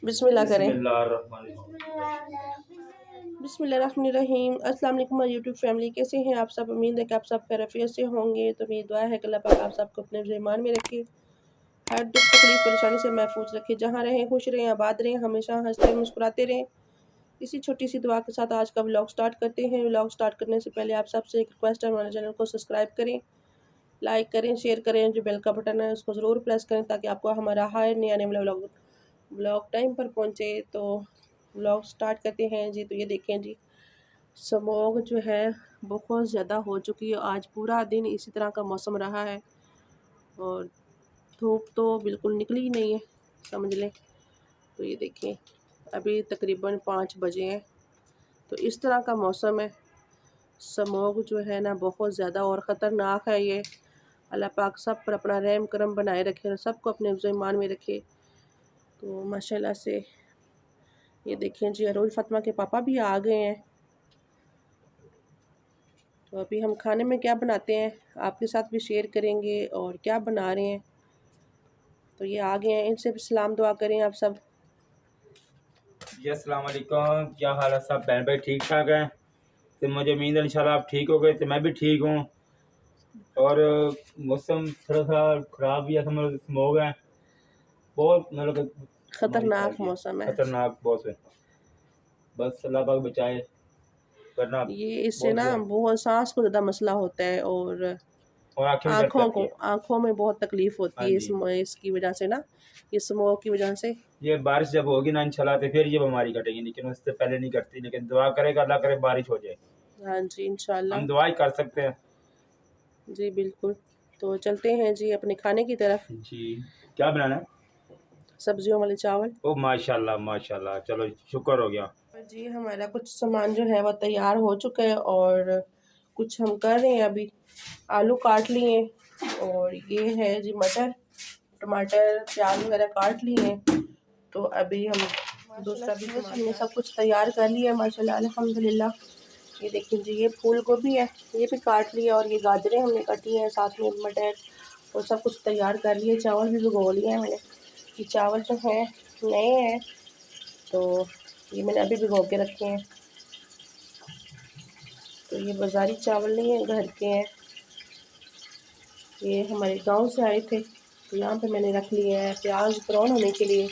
बिस्मिल्लाह करें। बिस्मिल्लाहिर्रहमानिर्रहीम। बिस्मिल्लाहिर्रहमानिर्रहीम। अस्सलाम वालेकुम यूट्यूब फैमिली, कैसे हैं आप सब? उम्मीद है कि आप सब खैरियत से होंगे। तो मेरी दुआ है कि अल्लाह पाक आप सबको अपने ईमान में रखे, हर दुख तकलीफ परेशानी से महफूज रखे। जहाँ रहें खुश रहें, आबाद रहें, हमेशा हंसते मुस्कुराते रहें। इसी छोटी सी दुआ के साथ आज का व्लॉग स्टार्ट करते हैं। व्लॉग स्टार्ट करने से पहले आप सबसे एक रिक्वेस्ट है, हमारे चैनल को सब्सक्राइब करें, लाइक करें, शेयर करें। जो बेल का बटन है उसको ज़रूर प्रेस करें ताकि आपको हमारा हर नया आने वाला व्लॉग टाइम पर पहुंचे। तो व्लॉग स्टार्ट करते हैं जी। तो ये देखें जी, स्मॉग जो है बहुत ज़्यादा हो चुकी है। आज पूरा दिन इसी तरह का मौसम रहा है और धूप तो बिल्कुल निकली ही नहीं है, समझ लें। तो ये देखें, अभी तकरीबन 5 बजे हैं। तो इस तरह का मौसम है। स्मॉग जो है ना बहुत ज़्यादा और ख़तरनाक है ये। अल्लाह पाक सब पर अपना रहम करम बनाए रखे और सबको अपने ईमान में रखे। तो माशाल्लाह से ये देखें जी, अरोज फातिमा के पापा भी आ गए हैं। तो अभी हम खाने में क्या बनाते हैं आपके साथ भी शेयर करेंगे और क्या बना रहे हैं। तो ये आ गए हैं, इनसे भी सलाम दुआ करें आप सब। जी अस्सलाम वालेकुम, क्या हाल है सब बहन भाई? ठीक ठाक हैं? तो मुझे उम्मीद है इंशाल्लाह आप ठीक हो गए, तो मैं भी ठीक हूँ। और मौसम थोड़ा सा ख़राब भी है, समझ स्मोक है बहुत, मतलब हमारी ख़तरनाक फैल गई, मौसम है खतरनाक बहुत है। बस अल्लाह पाक बचाए, वरना ये। इससे बहुत ना बुरा। बहुत सांस को ज़्यादा मसला होता है और और आँखें भी दर्द करती है। आँखों में बहुत तकलीफ़ हाँ होती है जी, इसकी वजह से ना, ये स्मोक की वजह से। ये बारिश जब होगी ना इंशाल्लाह तो फिर ये बीमारी कटेगी, लेकिन उससे पहले नहीं कटती। लेकिन दुआ करेगा अल्लाह करे बारिश हो जाए, हाँ जी, इंशाल्लाह। हम दुआ ही कर सकते हैं। जी बिल्कुल। तो चलते हैं जी अपने खाने की तरफ। जी, क्या बनाना है? सब्जियों वाले चावल। ओ माशाल्लाह माशाल्लाह, चलो शुक्र हो गया। जी हमारा कुछ सामान जो है वह तैयार हो चुका है और कुछ हम कर रहे हैं अभी। आलू काट लिए हैं और ये है जी मटर, टमाटर, प्याज वगैरह काट लिए हैं। तो अभी हम दूसरा भी हमने सब कुछ तैयार कर लिया है माशाल्लाह अल्हम्दुलिल्लाह। ये देखिए जी, ये फूल गोभी है, ये भी काट लिया और ये गाजरें हमने काटी हैं, साथ में मटर और सब कुछ तैयार कर लिए। चावल भी भिगो लिए हैं मैंने। ये चावल जो हैं नए हैं, तो ये मैंने अभी भिगो के रखे हैं। तो ये बाज़ारी चावल नहीं है, घर के हैं। ये हमारे गांव से आए थे, तो यहाँ पे मैंने रख लिए हैं प्याज ब्राउन होने के लिए।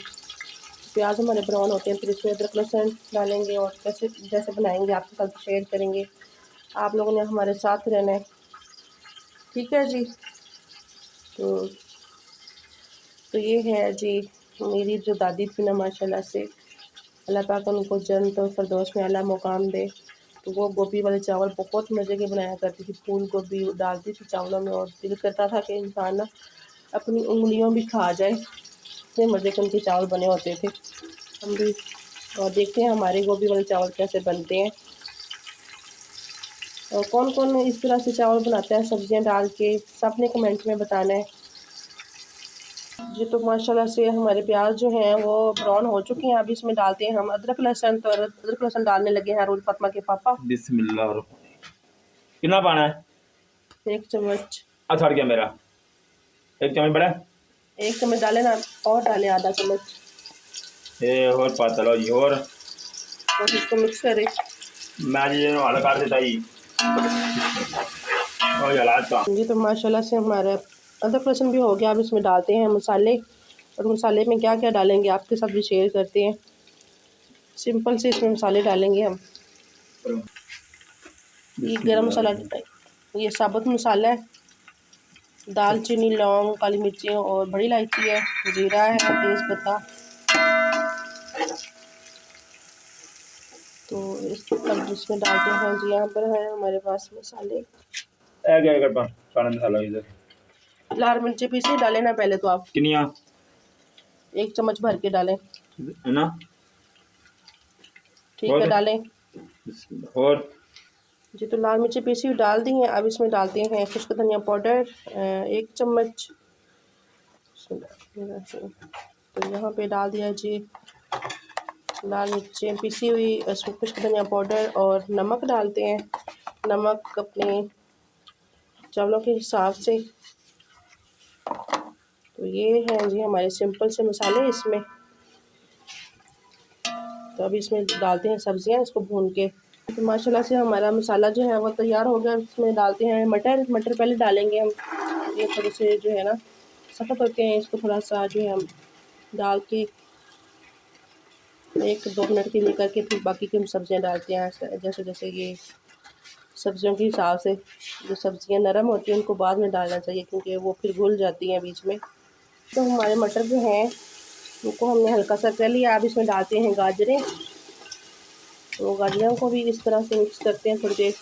प्याज हमारे ब्राउन होते हैं, फिर इसमें अदरक लहसुन डालेंगे और कैसे जैसे बनाएंगे आपके साथ शेयर करेंगे। आप लोगों ने हमारे साथ रहना है, ठीक है जी। तो ये है जी मेरी जो दादी थी ना, माशाल्लाह से अल्लाह पाक उनको जन्नत और फिरदौस में आला मुकाम दे। तो वो गोभी वाले चावल बहुत मज़े के बनाया करती थी, फूल गोभी डालती थी चावलों में और दिल करता था कि इंसान ना अपनी उंगलियों भी खा जाए, इतने मज़े के उनके चावल बने होते थे। हम भी और देखते हैं हमारे गोभी वाले चावल कैसे बनते हैं और कौन कौन इस तरह से चावल बनाता है सब्जियां डाल के, सब ने कमेंट में बताना है जी। तो माशाल्लाह से हमारे प्याज जो हैं वो ब्राउन हो चुके हैं। अभी इसमें डालते हैं हम अदरक लहसुन। तो अदरक लहसुन डालने लगे हैं रोज फातिमा के पापा। बिस्मिल्लाह, कितना पाना है? 1 चम्मच। सड़ गया मेरा, 1 चम्मच बड़ा। 1 चम्मच डाले ना, और डालें आधा चम्मच ये और पाता लो जी, और इसको मिक्स करें। मैं ये वाला काट देता ही और जला था। जी तो माशाल्लाह से हमारा अदरक लहसुन भी हो गया। अब इसमें डालते हैं मसाले, और मसाले में क्या क्या डालेंगे आपके साथ भी शेयर करते हैं। सिंपल से इसमें मसाले डालेंगे हम। ये गरम मसाला, ये साबुत मसाला है, दालचीनी, लौंग, काली मिर्चें और बड़ी इलायची है, जीरा है, तेज़ पत्ता। तो इसमें डालते हैं जी। यहाँ पर है हमारे पास मसाले, मसाला इधर लाल मिर्चें पीसी डालें ना पहले तो आप, किनिया 1 चम्मच भर के डालें, है ना। ठीक है डालें और जी। तो लाल मिर्चें पीसी हुई डाल दी हैं। अब इसमें डालते हैं खुश्क धनिया पाउडर 1 चम्मच। तो यहाँ पे डाल दिया जी लाल मिर्चें पीसी हुई, इसमें खुश्क धनिया पाउडर और नमक डालते हैं। नमक अपने चावलों के हिसाब से। तो ये हैं जी हमारे सिंपल से मसाले। इसमें तो अभी इसमें डालते हैं सब्जियां, इसको भून के। तो माशाल्लाह से हमारा मसाला जो है वो तैयार हो गया। इसमें डालते हैं मटर। मटर पहले डालेंगे हम, ये थोड़े से जो है ना सख्त होते हैं, इसको थोड़ा सा जो है हम डाल के 1-2 मिनट के लिए करके फिर बाकी की हम सब्जियां डालते हैं। जैसे जैसे ये सब्जियों के हिसाब से, जो सब्जियां नरम होती हैं उनको बाद में डालना चाहिए क्योंकि वो फिर घुल जाती हैं बीच में। तो हमारे मटर जो हैं उनको हमने हल्का सा कर लिया। अब इसमें डालते हैं गाजरें। तो गाजरों को भी इस तरह से मिक्स करते हैं थोड़ी देर।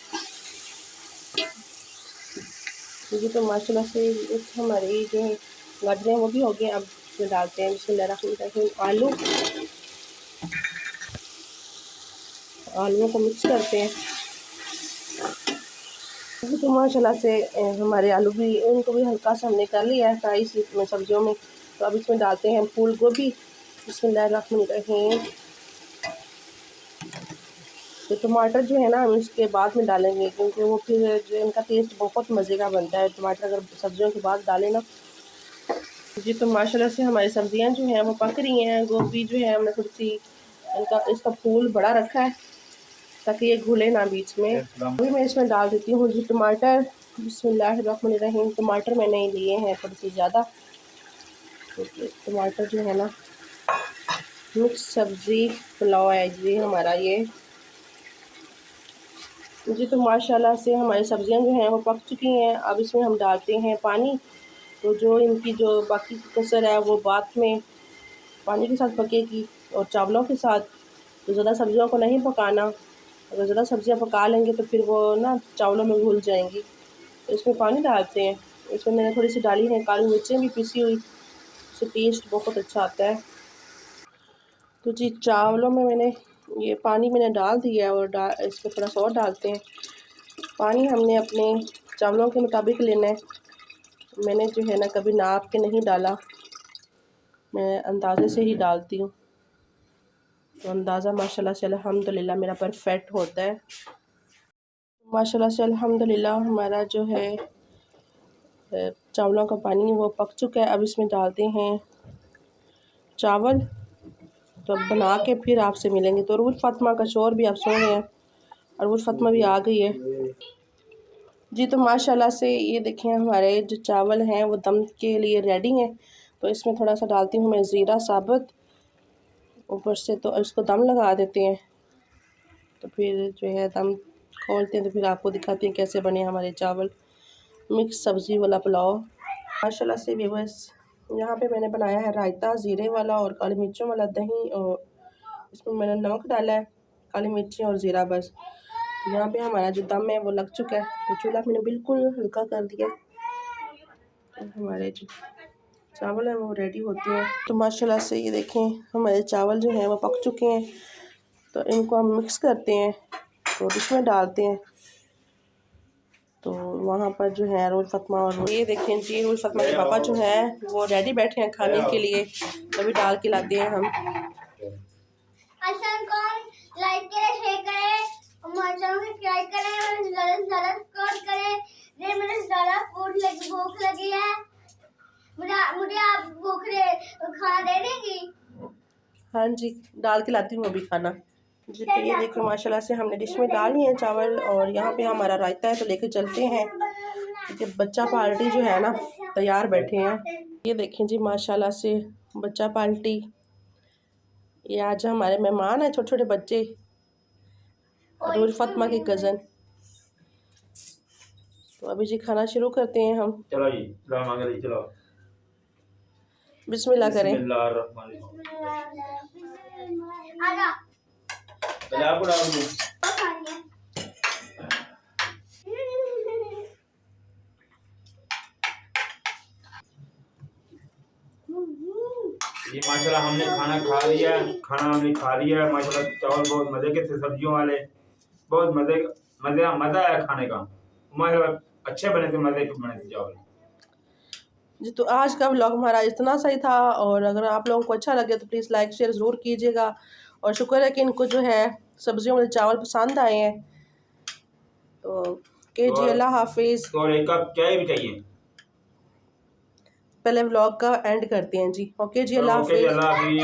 क्योंकि तो माशाल्लाह से हमारी जो है गाजरें वो भी हो गई। अब इसमें डालते हैं बिस्मिल्लाहिर्रहमानिर्रहीम आलूओं को मिक्स करते हैं। तो माशाल्लाह से हमारे आलू भी, उनको भी हल्का सा हमने कर लिया है फ्राई सब्जियों में। तो अब इसमें डालते हैं फूल गोभी। बिस्मिल्लाहिर्रहमानिर्रहीम। तो टमाटर जो है ना हम इसके बाद में डालेंगे क्योंकि वो फिर जो इनका टेस्ट बहुत मज़े का बनता है। टमाटर अगर सब्जियों के बाद डालें ना जी। तो माशाल्लाह से हमारी सब्जियां जो हैं वो पक रही हैं। गोभी जो है हमने थोड़ी सी इसका फूल बड़ा रखा है ताकि ये घुले ना बीच में। अभी मैं इसमें डाल देती हूँ जी टमाटर। बिस्मिल्लाहिर्रहमानिर्रहीम। टमाटर मैंने लिए हैं थोड़ी सी ज़्यादा। तो टमाटर जो है ना मिक्स सब्ज़ी पुलाव है जी हमारा ये जी। तो माशाल्लाह से हमारी सब्जियां जो हैं वो पक चुकी हैं। अब इसमें हम डालते हैं पानी। तो जो इनकी जो बाकी की कसर है वो बाद में पानी के साथ पकेगी और चावलों के साथ। तो ज़्यादा सब्जियों को नहीं पकाना, अगर ज़्यादा सब्जियां पका लेंगे तो फिर वो ना चावलों में घुल जाएंगी। तो इसमें पानी डालते हैं। इसमें मैंने थोड़ी सी डाली है काली मिर्चें भी पिसी हुई, इससे टेस्ट बहुत अच्छा आता है। तो जी चावलों में मैंने ये पानी मैंने डाल दिया है और इसमें थोड़ा सा और डालते हैं। पानी हमने अपने चावलों के मुताबिक लेना है। मैंने जो है ना कभी नाप के नहीं डाला, मैं अंदाज़े से ही डालती हूँ। तो अंदाज़ा माशाल्लाह से अल्हम्दुलिल्लाह मेरा परफेक्ट होता है। माशाल्लाह से अल्हम्दुलिल्लाह हमारा जो है चावलों का पानी वो पक चुका है। अब इसमें डालते हैं चावल। तो अब बना के फिर आपसे मिलेंगे। तो रूज फातिमा का शोर भी आप सो गए हैं और रूज फातिमा भी आ गई है जी। तो माशाल्लाह से ये देखें हमारे जो चावल हैं वो दम के लिए रेडी हैं। तो इसमें थोड़ा सा डालती हूँ मैं ज़ीरा साबुत ऊपर से। तो इसको दम लगा देते हैं। तो फिर जो है दम खोलते हैं तो फिर आपको दिखाते हैं कैसे बने हमारे चावल। मिक्स सब्ज़ी वाला पुलाव माशाल्लाह से व्यूअर्स। यहाँ पे मैंने बनाया है रायता ज़ीरे वाला और काली मिर्चों वाला दही, और इसमें मैंने नमक डाला है, काली मिर्ची और ज़ीरा बस। तो यहाँ पे हमारा जो दम है वो लग चुका है। तो चूल्हा मैंने बिल्कुल हल्का कर दिया। तो हमारे जो चावल हैं वो रेडी होते हैं। तो माशाल्लाह से ये देखें हमारे चावल जो हैं वो पक चुके हैं। तो इनको हम मिक्स करते हैं तो इसमें डालते हैं। तो वहाँ पर जो है रोज़ फातिमा और ये देखें जी रोज़ फातिमा के पापा जो है वो रेडी बैठे हैं खाने के लिए। तभी डाल के लाते हैं हम। लाइक करें, शेयर करें, हमारे चैनल को सब्सक्राइब करें, ज़्यादा करें। मुझे ज़्यादा भूख लगी है। मुझे आप खाना दे देंगी? हाँ जी डाल के लाती हूँ अभी खाना जी। तो ये देखो माशाल्लाह से हमने डिश में डाल लिए हैं चावल और यहाँ पे हमारा रायता है। तो लेके चलते हैं क्योंकि बच्चा पार्टी जो है ना तैयार बैठे हैं। ये देखें जी माशाल्लाह से बच्चा पार्टी, ये आज हमारे मेहमान हैं छोटे छोटे बच्चे, रोज फातिमा के कज़न। तो अभी जी खाना शुरू करते हैं हम। चलो जी चलो बिस्मिल्लाह करें। ये माशाल्लाह हमने खाना खा लिया माशाल्लाह। चावल बहुत मज़े के थे, सब्जियों वाले बहुत मज़ा आया खाने का माशाल्लाह। अच्छे बने थे, मज़े के बने थे चावल जी। तो आज का व्लॉग हमारा इतना सही था और अगर आप लोगों को अच्छा लगे तो प्लीज़ लाइक शेयर ज़रूर कीजिएगा। और शुक्र है कि इनको जो है सब्जियों वाले चावल पसंद आए हैं। तो के जी अल्लाह हाफिज़। और एक कप चाय भी चाहिए। पहले व्लॉग का एंड करते हैं जी। ओके जी अल्लाह ओके जी हाफिज़। अल्लाह हाफिज़।